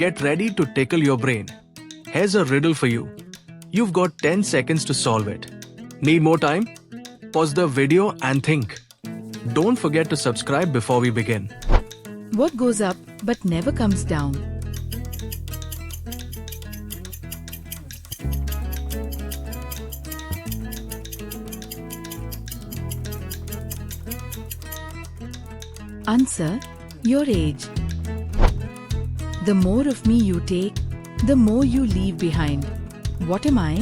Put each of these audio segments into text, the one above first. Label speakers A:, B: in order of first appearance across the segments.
A: Get ready to tickle your brain. Here's a riddle for you. You've got 10 seconds to solve it. Need more time? Pause the video and think. Don't forget to subscribe before we begin.
B: What goes up but never comes down? Answer: your age. The more of me you take, the more you leave behind. What am I?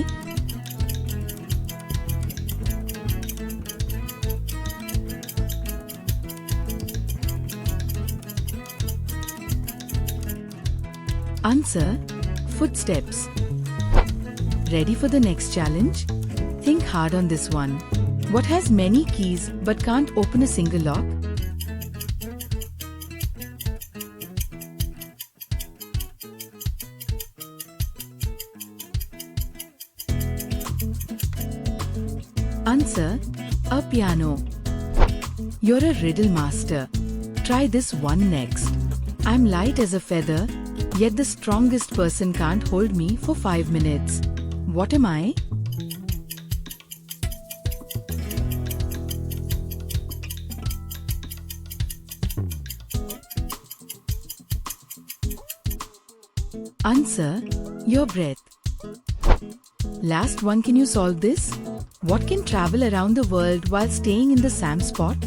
B: Answer: footsteps. Ready for the next challenge? Think hard on this one. What has many keys but can't open a single lock? Answer: a piano. You're a riddle master. Try this one next. I'm light as a feather, yet the strongest person can't hold me for 5 minutes. What am I? Answer: your breath. Last one, can you solve this? What can travel around the world while staying in the same spot?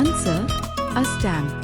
B: Answer: a stamp.